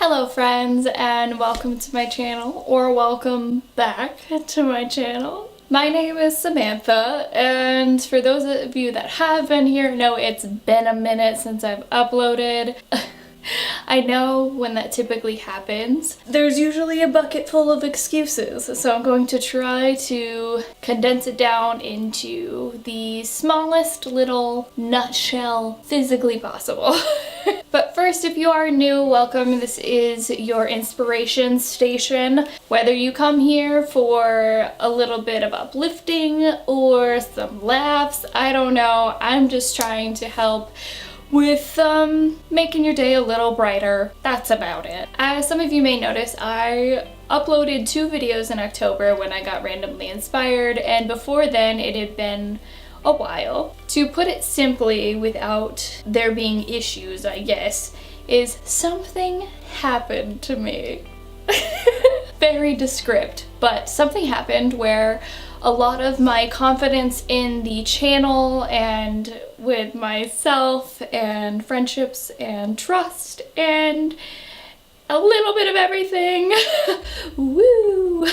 Hello friends, and welcome to my channel, or welcome back to my channel. My name is Samantha, and for those of you that have been here know it's been a minute since I've uploaded. I know when that typically happens, there's usually a bucket full of excuses, so I'm going to try to condense it down into the smallest little nutshell physically possible. But first, if you are new, welcome. This is your inspiration station. Whether you come here for a little bit of uplifting or some laughs, I don't know. I'm just trying to help with making your day a little brighter. That's about it. As some of you may notice, I uploaded 2 videos in October when I got randomly inspired, and before then it had been a while. To put it simply, without there being issues, I guess, is something happened to me. Very descript, but something happened where a lot of my confidence in the channel and with myself and friendships and trust and a little bit of everything. Woo!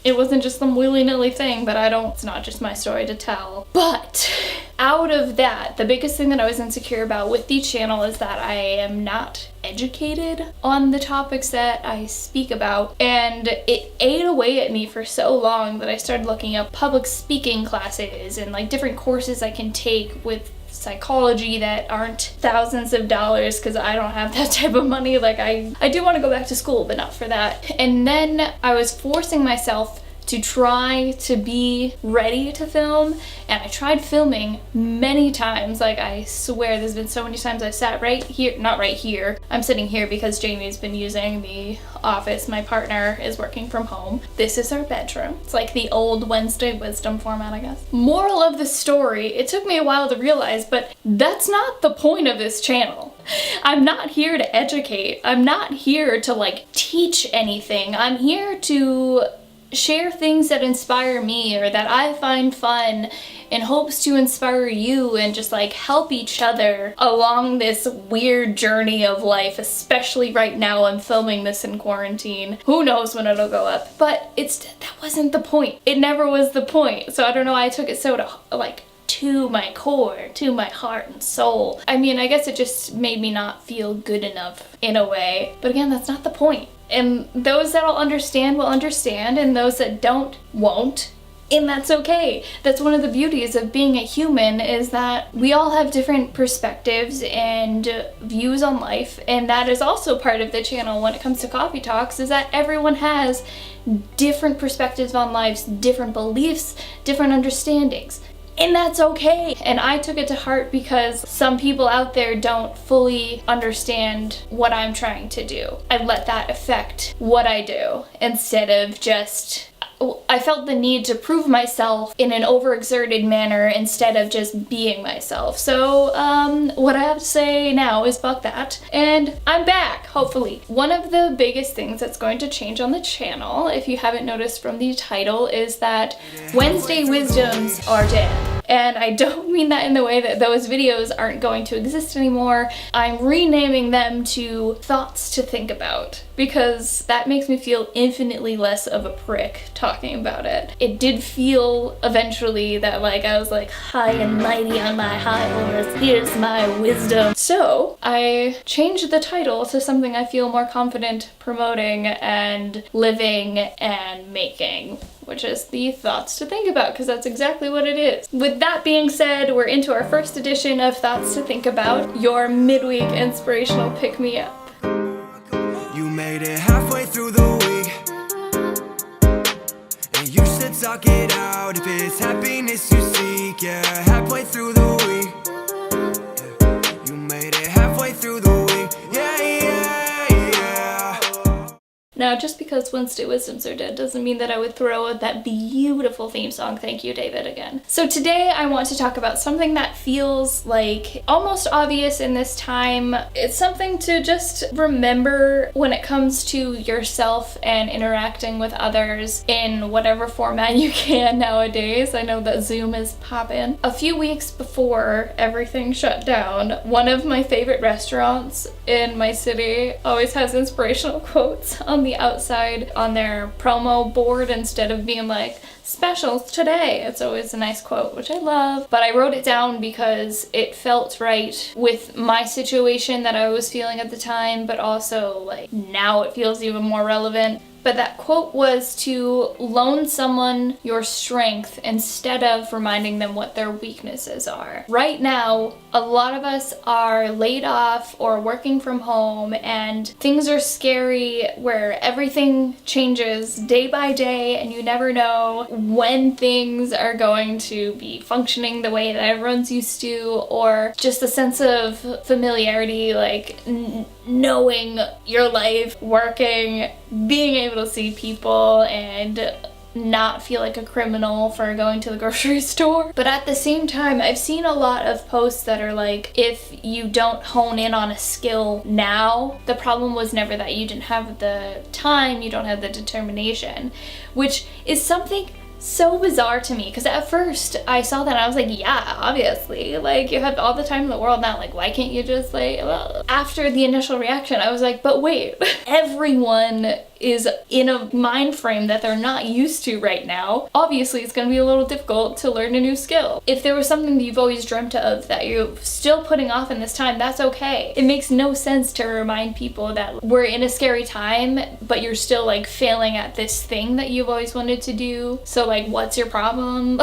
It wasn't just some willy-nilly thing, but it's not just my story to tell. But out of that, the biggest thing that I was insecure about with the channel is that I am not educated on the topics that I speak about, and it ate away at me for so long that I started looking up public speaking classes and like different courses I can take with psychology that aren't thousands of dollars, because I don't have that type of money. Like I do want to go back to school, but not for that. And then I was forcing myself to try to be ready to film, and I tried filming many times. Like, I swear there's been so many times I've sat right here, not right here, I'm sitting here because Jamie's been using the office. My partner is working from home. This is our bedroom. It's like the old Wednesday wisdom format, I guess. Moral of the story, it took me a while to realize, but that's not the point of this channel. I'm not here to educate. I'm not here to like teach anything. I'm here to share things that inspire me or that I find fun in hopes to inspire you, and just like help each other along this weird journey of life. Especially right now, I'm filming this in quarantine. Who knows when it'll go up, but that wasn't the point. It never was the point. So I don't know why I took it so to my core, to my heart and soul. I mean, I guess it just made me not feel good enough in a way. But again, that's not the point. And those that'll understand will understand, and those that don't won't. And that's okay. That's one of the beauties of being a human, is that we all have different perspectives and views on life. And that is also part of the channel when it comes to coffee talks, is that everyone has different perspectives on life, different beliefs, different understandings. And that's okay. And I took it to heart because some people out there don't fully understand what I'm trying to do. I let that affect what I do instead of just, I felt the need to prove myself in an overexerted manner instead of just being myself. So what I have to say now is fuck that. And I'm back, hopefully. One of the biggest things that's going to change on the channel, if you haven't noticed from the title, is that Wednesday Wisdoms are dead. And I don't mean that in the way that those videos aren't going to exist anymore. I'm renaming them to Thoughts to Think About, because that makes me feel infinitely less of a prick talking about it. It did feel eventually that like I was like high and mighty on my high horse, here's my wisdom. So I changed the title to something I feel more confident promoting and living and making, which is the Thoughts to Think About, because that's exactly what it is. With that being said, we're into our first edition of Thoughts to Think About, your midweek inspirational pick-me-up. You made it halfway through the week, and you should talk it out if it's happiness you seek. Yeah, halfway through the week, yeah. You made it halfway through the week. Yeah, yeah, yeah. Now, just because Wednesday Wisdoms are dead doesn't mean that I would throw that beautiful theme song. Thank you, David, again. So today I want to talk about something that feels like almost obvious in this time. It's something to just remember when it comes to yourself and interacting with others in whatever format you can nowadays. I know that Zoom is poppin'. A few weeks before everything shut down, one of my favorite restaurants in my city always has inspirational quotes on the outside on their promo board instead of being like, specials today. It's always a nice quote, which I love, but I wrote it down because it felt right with my situation that I was feeling at the time, but also like now it feels even more relevant. But that quote was to loan someone your strength instead of reminding them what their weaknesses are. Right now, a lot of us are laid off or working from home, and things are scary where everything changes day by day and you never know when things are going to be functioning the way that everyone's used to, or just a sense of familiarity, like knowing your life, working, being able to see people and not feel like a criminal for going to the grocery store. But at the same time, I've seen a lot of posts that are like, if you don't hone in on a skill now, the problem was never that you didn't have the time, you don't have the determination, which is something so bizarre to me, because at first I saw that and I was like, yeah, obviously, like, you have all the time in the world now, like, why can't you just, like, well, after the initial reaction I was like, but wait, everyone is in a mind frame that they're not used to right now. Obviously it's going to be a little difficult to learn a new skill. If there was something that you've always dreamt of that you're still putting off in this time, that's okay. It makes no sense to remind people that we're in a scary time, but you're still like failing at this thing that you've always wanted to do. So like, what's your problem?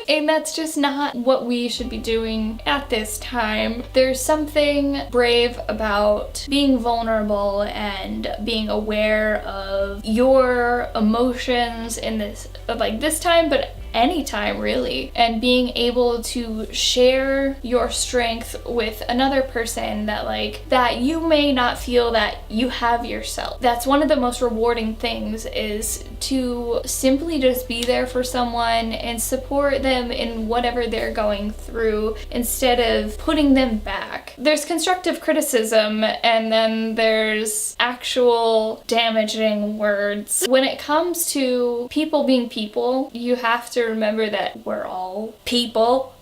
And that's just not what we should be doing at this time. There's something brave about being vulnerable and being aware of your emotions in this, like this time, but anytime really, and being able to share your strength with another person that you may not feel that you have yourself. That's one of the most rewarding things, is to simply just be there for someone and support them in whatever they're going through instead of putting them back. There's constructive criticism and then there's actual damaging words. When it comes to people being people, you have to remember that we're all people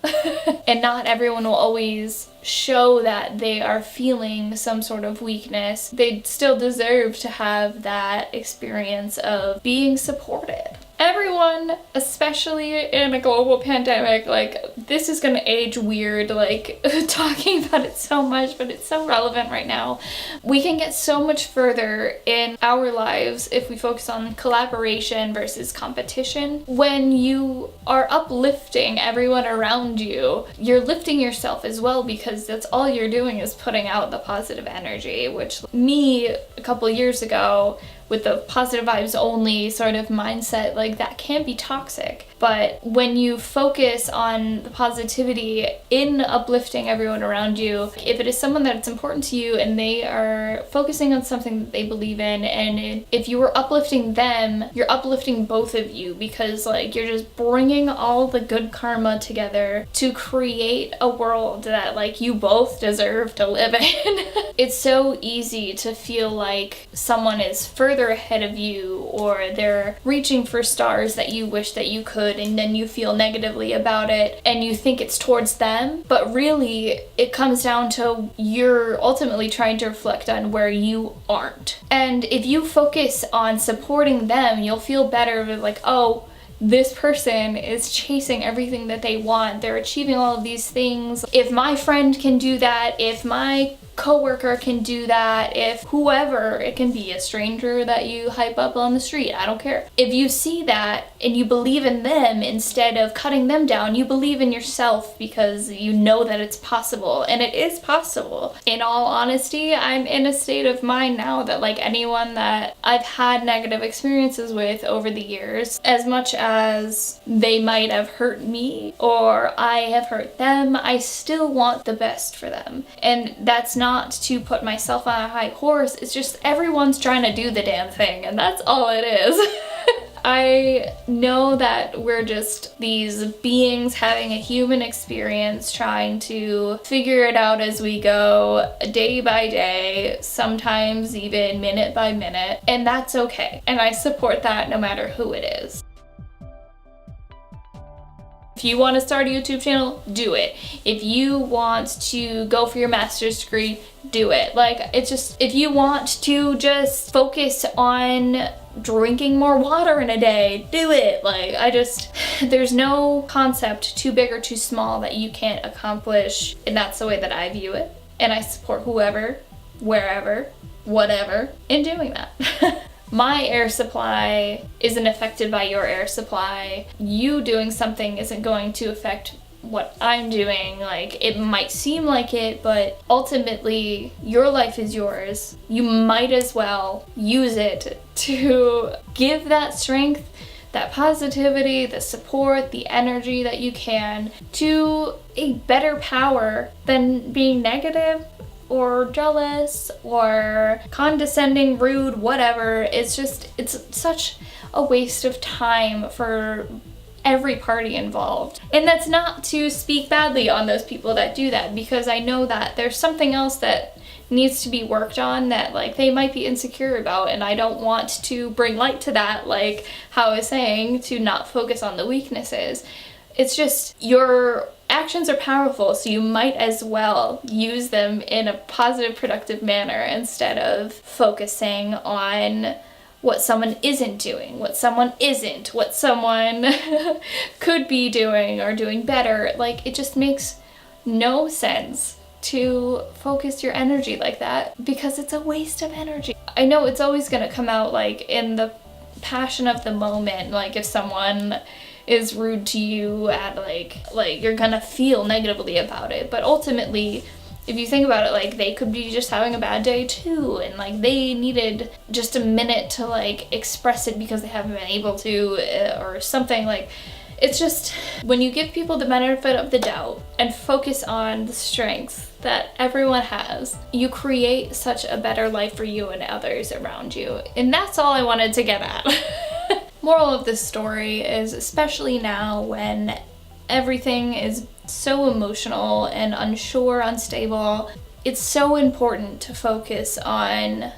and not everyone will always show that they are feeling some sort of weakness. They still deserve to have that experience of being supported. Everyone, especially in a global pandemic, like, this is gonna age weird, like, talking about it so much, but it's so relevant right now. We can get so much further in our lives if we focus on collaboration versus competition. When you are uplifting everyone around you, you're lifting yourself as well, because that's all you're doing is putting out the positive energy, which me, a couple years ago, with the positive vibes only sort of mindset, like, that can be toxic. But when you focus on the positivity in uplifting everyone around you, if it is someone that's important to you and they are focusing on something that they believe in, and if you are uplifting them, you're uplifting both of you, because like, you're just bringing all the good karma together to create a world that like you both deserve to live in. It's so easy to feel like someone is further ahead of you, or they're reaching for stars that you wish that you could, and then you feel negatively about it and you think it's towards them, but really it comes down to you're ultimately trying to reflect on where you aren't. And if you focus on supporting them, you'll feel better with like, oh, this person is chasing everything that they want, they're achieving all of these things. If my friend can do that, if my coworker can do that, if whoever, it can be a stranger that you hype up on the street, I don't care. If you see that and you believe in them instead of cutting them down, you believe in yourself because you know that it's possible, and it is possible. In all honesty, I'm in a state of mind now that like anyone that I've had negative experiences with over the years, as much as they might have hurt me or I have hurt them, I still want the best for them. And that's not to put myself on a high horse, it's just everyone's trying to do the damn thing, and that's all it is. I know that we're just these beings having a human experience, trying to figure it out as we go, day by day, sometimes even minute by minute, and that's okay. And I support that no matter who it is. If you want to start a YouTube channel, do it. If you want to go for your master's degree, do it. Like, it's just, if you want to just focus on drinking more water in a day, do it. Like, there's no concept too big or too small that you can't accomplish, and that's the way that I view it. And I support whoever, wherever, whatever in doing that. My air supply isn't affected by your air supply. You doing something isn't going to affect what I'm doing. Like, it might seem like it, but ultimately your life is yours. You might as well use it to give that strength, that positivity, the support, the energy that you can to a better power than being negative or jealous or condescending, rude, whatever. It's such a waste of time for every party involved. And that's not to speak badly on those people that do that, because I know that there's something else that needs to be worked on that, like, they might be insecure about, and I don't want to bring light to that, like how I was saying, to not focus on the weaknesses. It's just, your actions are powerful, so you might as well use them in a positive, productive manner instead of focusing on what someone isn't doing, what someone could be doing or doing better. Like, it just makes no sense to focus your energy like that, because it's a waste of energy. I know it's always gonna come out, like, in the passion of the moment. Like, if someone is rude to you at like you're gonna feel negatively about it, but ultimately, if you think about it, like, they could be just having a bad day too, and like they needed just a minute to like express it because they haven't been able to, or something. Like, it's just, when you give people the benefit of the doubt and focus on the strengths that everyone has, you create such a better life for you and others around you. And that's all I wanted to get at. Moral of this story is, especially now when everything is so emotional and unsure, unstable, it's so important to focus on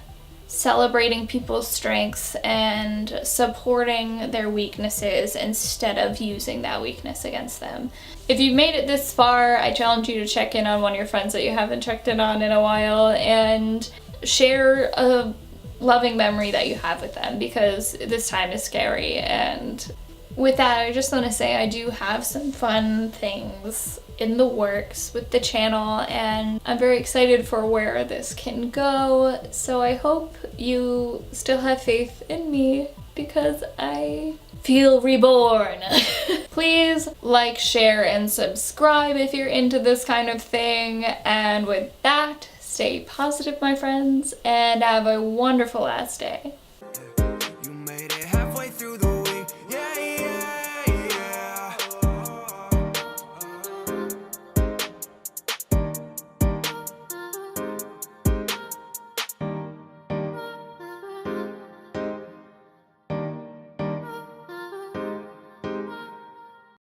celebrating people's strengths and supporting their weaknesses instead of using that weakness against them. If you've made it this far, I challenge you to check in on one of your friends that you haven't checked in on in a while and share a loving memory that you have with them, because this time is scary. And with that, I just want to say I do have some fun things in the works with the channel, and I'm very excited for where this can go. So I hope you still have faith in me, because I feel reborn. Please like, share, and subscribe if you're into this kind of thing. And with that, stay positive, my friends, and have a wonderful last day.